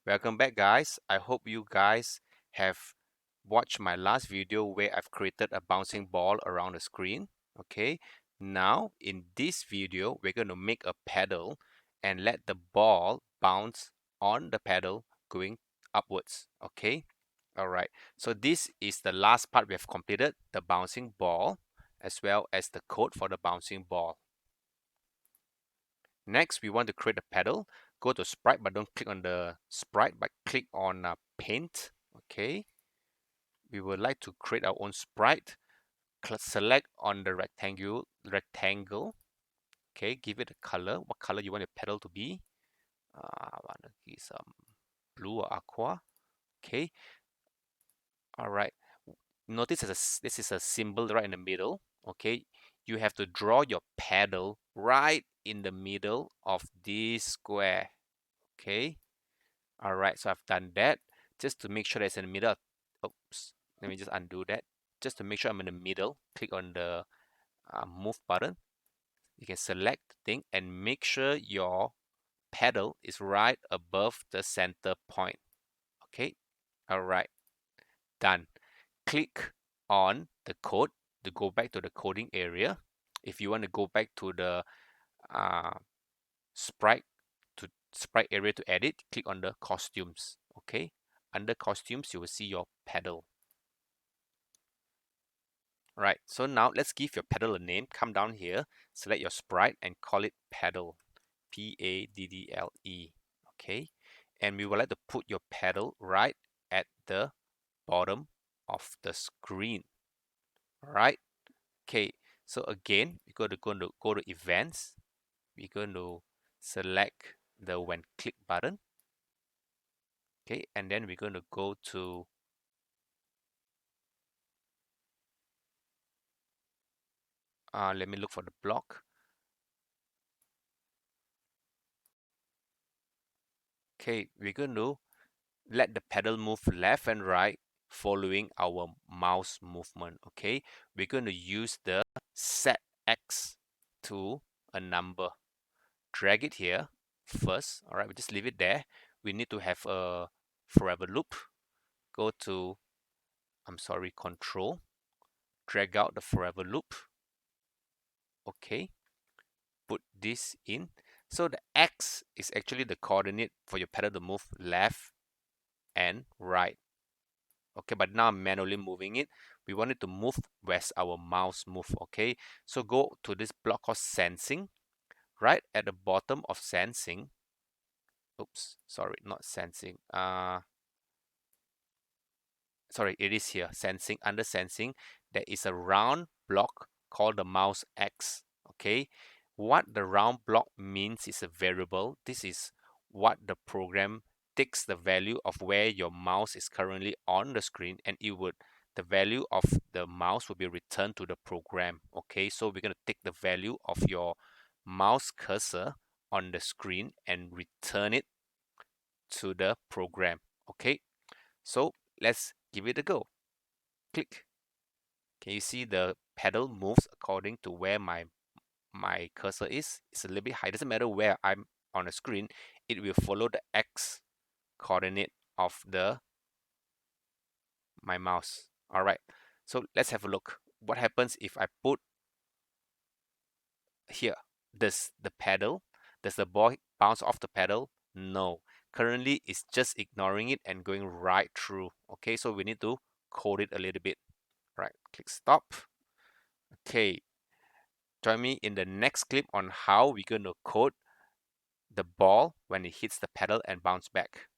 Welcome back, guys. I hope you guys have watched my last video where I've created a bouncing ball around the screen. Okay, now in this video, we're going to make a pedal and let the ball bounce on the pedal going upwards. Okay, all right. So this is the last part we have completed, the bouncing ball, as well as the code for the bouncing ball. Next, we want to create a pedal. Go to sprite, but don't click on the sprite, but click on paint. Okay. We would like to create our own sprite. Select on the rectangle. Okay. Give it a color. What color you want your pedal to be? I want to give some blue or aqua. Okay. All right. Notice this is a symbol right in the middle. Okay. You have to draw your pedal right in the middle of this square. Okay. All right, so I've done that just to make sure that it's in the middle. Oops, let me just undo that. Just to make sure I'm in the middle, click on the move button. You can select the thing and make sure your pedal is right above the center point. Okay, all right, done. Click on the code to go back to the coding area. If you want to go back to the uh, sprite sprite area to edit, click on the costumes. Okay, under costumes you will see your pedal. Right, so now let's give your pedal a name. Come down here, select your sprite and call it pedal, Paddle. Okay, and we would like to put your pedal right at the bottom of the screen. All right, okay, so again we're going to go to events. We're going to select the when click button. Okay, and then we're going to go to let me look for the block. Okay, we're going to let the pedal move left and right following our mouse movement. Okay, we're going to use the set X to a number. Drag it here first. All right, we just leave it there. We need to have a forever loop. Go to, control. Drag out the forever loop. Okay, put this in. So the X is actually the coordinate for your pedal to move left and right. Okay, but now I'm manually moving it. We want it to move where's our mouse move. Okay, so go to this block called sensing. Right at the bottom of sensing. Oops, sorry, not sensing. Sorry, it is here. Sensing. Under sensing, there is a round block called the mouse X. Okay, what the round block means is a variable. This is what the program takes the value of where your mouse is currently on the screen, and it would the value of the mouse will be returned to the program. Okay, so we're going to take the value of your mouse cursor on the screen and return it to the program. Okay, so let's give it a go. Click. Can you see the pedal moves according to where my cursor is? It's a little bit high. It doesn't matter where I'm on the screen. It will follow the X coordinate of my mouse. All right. So let's have a look. What happens if I put here? Does the ball bounce off the pedal? No. Currently, it's just ignoring it and going right through. Okay, so we need to code it a little bit. Right, click stop. Okay, join me in the next clip on how we're going to code the ball when it hits the pedal and bounce back.